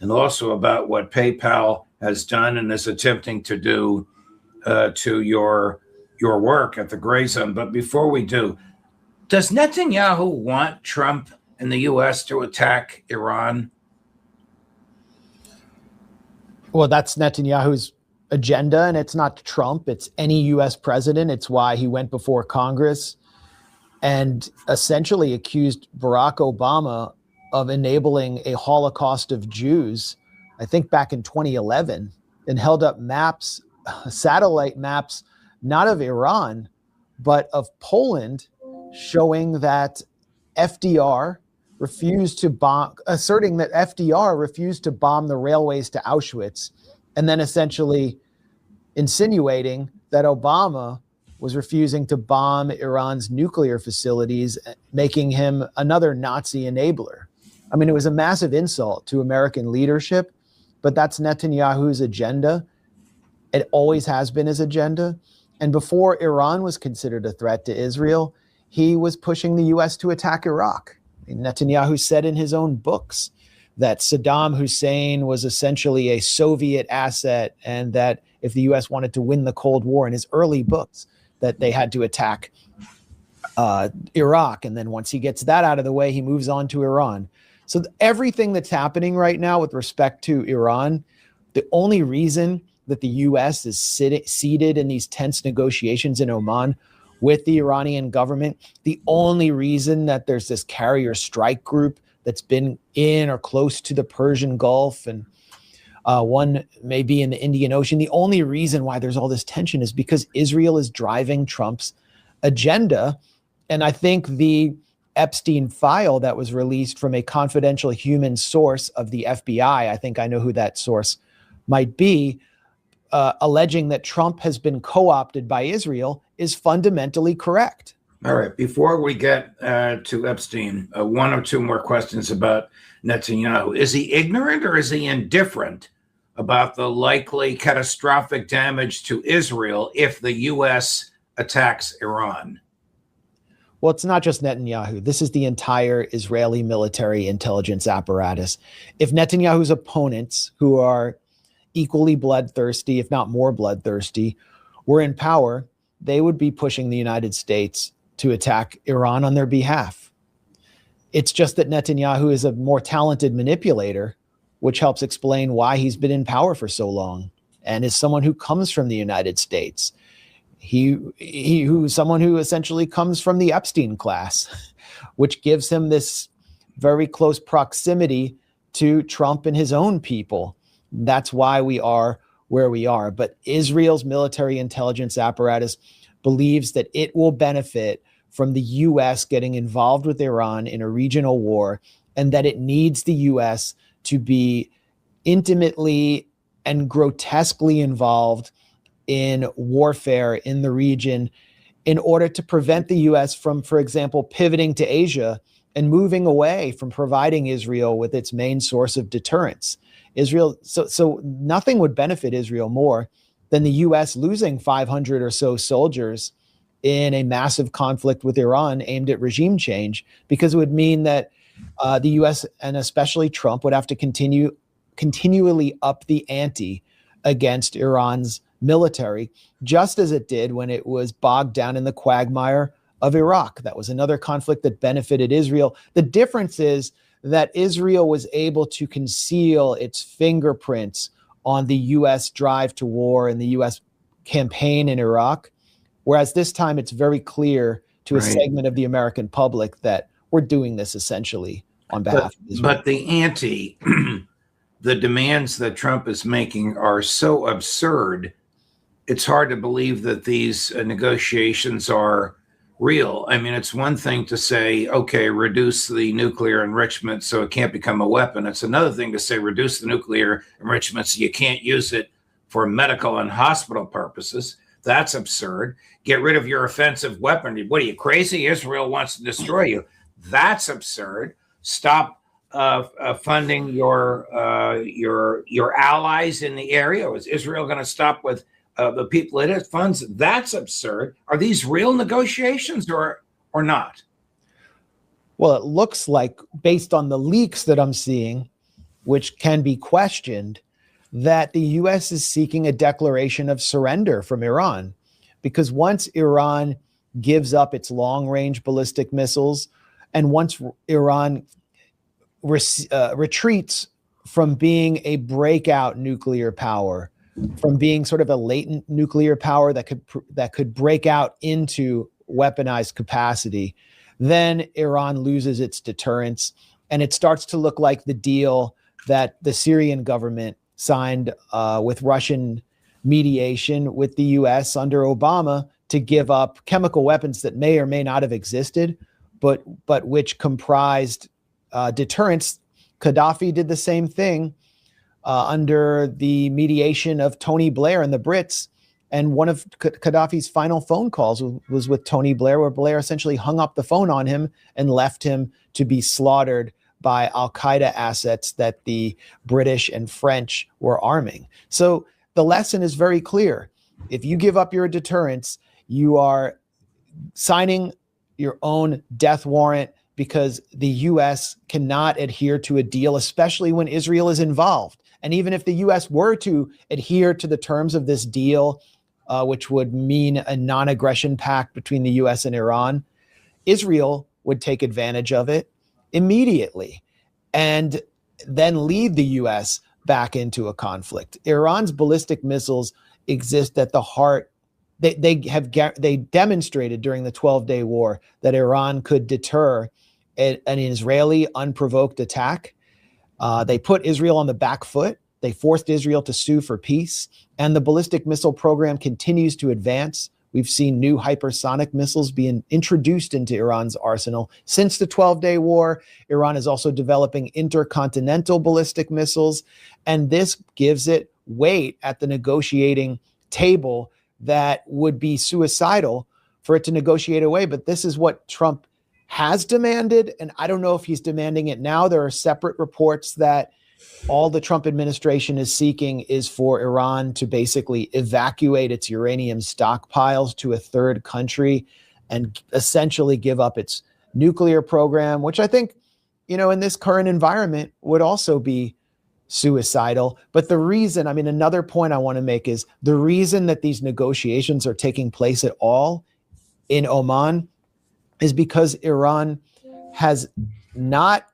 and also about what PayPal has done and is attempting to do to your work at the Gray Zone. But before we do, does Netanyahu want Trump and the U.S. to attack Iran? Well, that's Netanyahu's agenda, and it's not Trump. It's any U.S. president. It's why he went before Congress and essentially accused Barack Obama of enabling a Holocaust of Jews, I think back in 2011, and held up maps, satellite maps, not of Iran, but of Poland, showing that FDR refused to bomb, asserting that FDR refused to bomb the railways to Auschwitz, and then essentially insinuating that Obama was refusing to bomb Iran's nuclear facilities, making him another Nazi enabler. I mean, it was a massive insult to American leadership, but that's Netanyahu's agenda. It always has been his agenda. And before Iran was considered a threat to Israel, he was pushing the U.S. to attack Iraq. Netanyahu said in his own books that Saddam Hussein was essentially a Soviet asset, and that if the U.S. wanted to win the Cold War, in his early books, that they had to attack Iraq. And then once he gets that out of the way, he moves on to Iran. So everything that's happening right now with respect to Iran, the only reason that the U.S. is seated in these tense negotiations in Oman with the Iranian government, the only reason that there's this carrier strike group that's been in or close to the Persian Gulf, and one may be in the Indian Ocean, the only reason why there's all this tension is because Israel is driving Trump's agenda. And I think the Epstein file that was released from a confidential human source of the FBI, I think I know who that source might be, alleging that Trump has been co-opted by Israel, is fundamentally correct. All right. Before we get to Epstein, one or two more questions about Netanyahu. Is he ignorant or is he indifferent about the likely catastrophic damage to Israel if the U.S. attacks Iran? Well, it's not just Netanyahu. This is the entire Israeli military intelligence apparatus. If Netanyahu's opponents, who are equally bloodthirsty, if not more bloodthirsty, were in power, they would be pushing the United States to attack Iran on their behalf. It's just that Netanyahu is a more talented manipulator, which helps explain why he's been in power for so long, and is someone who comes from the United States. Who's someone who essentially comes from the Epstein class, which gives him this very close proximity to Trump and his own people. That's why we are where we are. But Israel's military intelligence apparatus believes that it will benefit from the U.S. getting involved with Iran in a regional war, and that it needs the U.S. to be intimately and grotesquely involved in warfare in the region in order to prevent the U.S. from, for example, pivoting to Asia and moving away from providing Israel with its main source of deterrence. So nothing would benefit Israel more than the U.S. losing 500 or so soldiers in a massive conflict with Iran aimed at regime change, because it would mean that the U.S. and especially Trump would have to continually up the ante against Iran's military, just as it did when it was bogged down in the quagmire of Iraq. That was another conflict that benefited Israel. The difference is that Israel was able to conceal its fingerprints on the U.S. drive to war and the U.S. campaign in Iraq, whereas this time it's very clear to a segment of the American public that we're doing this essentially on behalf of Israel. But the the demands that Trump is making are so absurd, it's hard to believe that these negotiations are real. I mean, it's one thing to say, okay, reduce the nuclear enrichment so it can't become a weapon. It's another thing to say, reduce the nuclear enrichment so you can't use it for medical and hospital purposes. That's absurd. Get rid of your offensive weaponry. What are you, crazy? Israel wants to destroy you. That's absurd. Stop funding your allies in the area. Is Israel going to stop with the people it funds? That's absurd. Are these real negotiations or not? Well, it looks like, based on the leaks that I'm seeing, which can be questioned, that the U.S. is seeking a declaration of surrender from Iran. Because once Iran gives up its long-range ballistic missiles, and once Iran retreats from being a breakout nuclear power, from being sort of a latent nuclear power that could break out into weaponized capacity, then Iran loses its deterrence, and it starts to look like the deal that the Syrian government signed with Russian mediation with the U.S. under Obama to give up chemical weapons that may or may not have existed, but which comprised deterrence. Gaddafi did the same thing under the mediation of Tony Blair and the Brits. And one of Gaddafi's final phone calls was with Tony Blair, where Blair essentially hung up the phone on him and left him to be slaughtered by al-Qaeda assets that the British and French were arming. So the lesson is very clear. If you give up your deterrence, you are signing your own death warrant, because the U.S. cannot adhere to a deal, especially when Israel is involved. And even if the U.S. were to adhere to the terms of this deal, which would mean a non-aggression pact between the U.S. and Iran, Israel would take advantage of it immediately and then lead the U.S. back into a conflict. Iran's ballistic missiles exist at the heart. They demonstrated during the 12-day war that Iran could deter an Israeli unprovoked attack. They put Israel on the back foot. They forced Israel to sue for peace. And the ballistic missile program continues to advance. We've seen new hypersonic missiles being introduced into Iran's arsenal. Since the 12-day war, Iran is also developing intercontinental ballistic missiles. And this gives it weight at the negotiating table that would be suicidal for it to negotiate away. But this is what Trump has demanded, and I don't know if he's demanding it now. There are separate reports that all the Trump administration is seeking is for Iran to basically evacuate its uranium stockpiles to a third country and essentially give up its nuclear program, which I think, in this current environment would also be suicidal. But the reason, another point I want to make is the reason that these negotiations are taking place at all in Oman is because Iran has not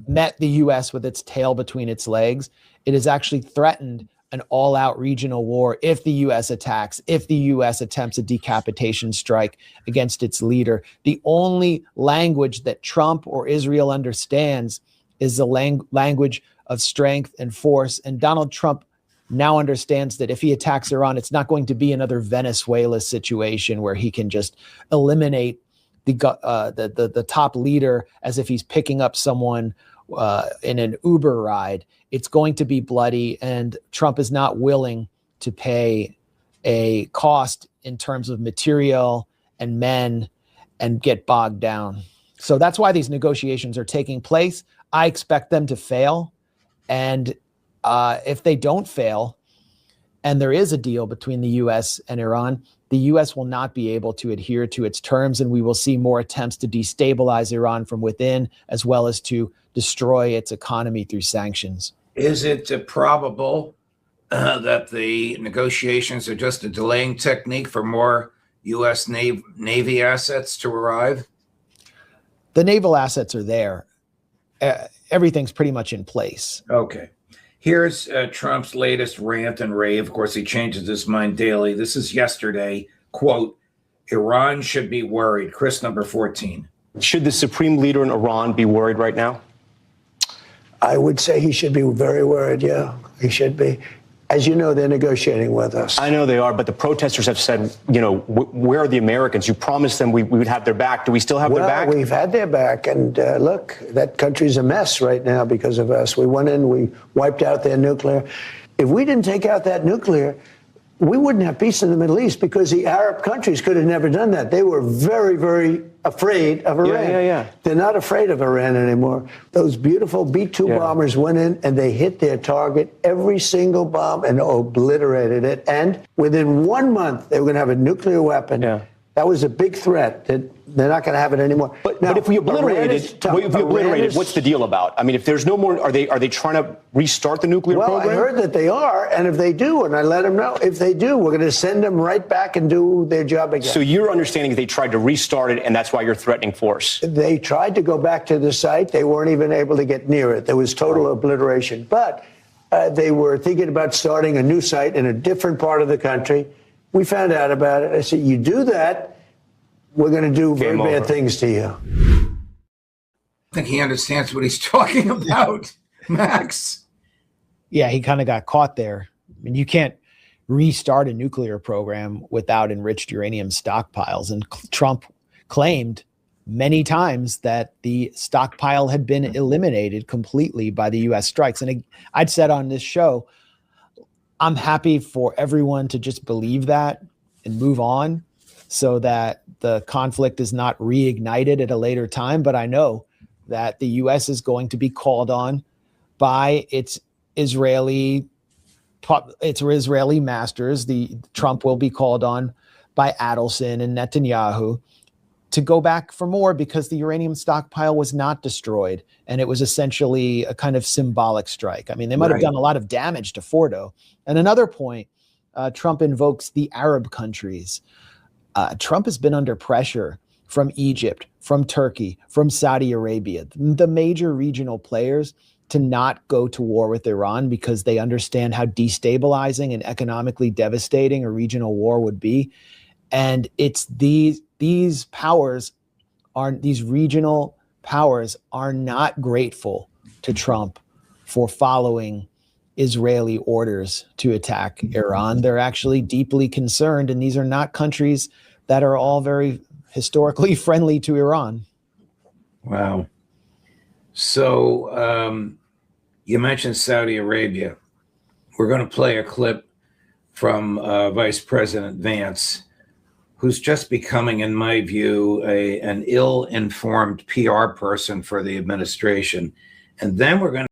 met the U.S. with its tail between its legs. It has actually threatened an all-out regional war if the U.S. attacks, if the U.S. attempts a decapitation strike against its leader. The only language that Trump or Israel understands is the language of strength and force. And Donald Trump now understands that if he attacks Iran, it's not going to be another Venezuela situation where he can just eliminate the top leader as if he's picking up someone in an Uber ride. It's going to be bloody, and Trump is not willing to pay a cost in terms of material and men and get bogged down. So that's why these negotiations are taking place. I expect them to fail. And if they don't fail, and there is a deal between the U.S. and Iran, the U.S. will not be able to adhere to its terms, and we will see more attempts to destabilize Iran from within, as well as to destroy its economy through sanctions. Is it probable that the negotiations are just a delaying technique for more U.S. Navy assets to arrive? The naval assets are there. Everything's pretty much in place. Okay. Here's Trump's latest rant and rave. Of course, he changes his mind daily. This is yesterday. Quote, Iran should be worried. Chris, number 14. Should the supreme leader in Iran be worried right now? I would say he should be very worried, yeah. He should be. As you know, they're negotiating with us. I know they are, but the protesters have said, where are the Americans? You promised them we would have their back. Do we still have their back? We've had their back, and look, that country's a mess right now because of us. We went in, we wiped out their nuclear. If we didn't take out that nuclear, we wouldn't have peace in the Middle East, because the Arab countries could have never done that. They were very, very afraid of Iran. Yeah. They're not afraid of Iran anymore. Those beautiful B-2 bombers went in and they hit their target, every single bomb, and obliterated it. And within 1 month, they were going to have a nuclear weapon. That was a big threat. That they're not going to have it anymore. But Now, if we obliterate Iran is- what's the deal about? I mean, if there's no more, are they trying to restart the nuclear Well, program? I heard that they are, and if they do, and I let them know, if they do, we're going to send them right back and do their job again. So your understanding is they tried to restart it, and that's why you're threatening force. They tried to go back to the site. They weren't even able to get near it. There was total obliteration. But they were thinking about starting a new site in a different part of the country. We found out about it. I said, you do that, we're going to do very bad things to you. I think he understands what he's talking about, Max. Yeah, he kind of got caught there. I mean, you can't restart a nuclear program without enriched uranium stockpiles. And Trump claimed many times that the stockpile had been eliminated completely by the U.S. strikes. And I'd said on this show, I'm happy for everyone to just believe that and move on so that the conflict is not reignited at a later time. But I know that the U.S. is going to be called on by its Israeli masters. Trump will be called on by Adelson and Netanyahu to go back for more because the uranium stockpile was not destroyed. And it was essentially a kind of symbolic strike. I mean, they might have done a lot of damage to Fordo. And another point, Trump invokes the Arab countries. Trump has been under pressure from Egypt, from Turkey, from Saudi Arabia, the major regional players, to not go to war with Iran because they understand how destabilizing and economically devastating a regional war would be. And it's these regional powers are not grateful to Trump for following Israeli orders to attack Iran. They're actually deeply concerned, and these are not countries that are all very historically friendly to Iran. Wow. So you mentioned Saudi Arabia. We're going to play a clip from Vice President Vance, who's just becoming, in my view, an ill-informed PR person for the administration. And then we're going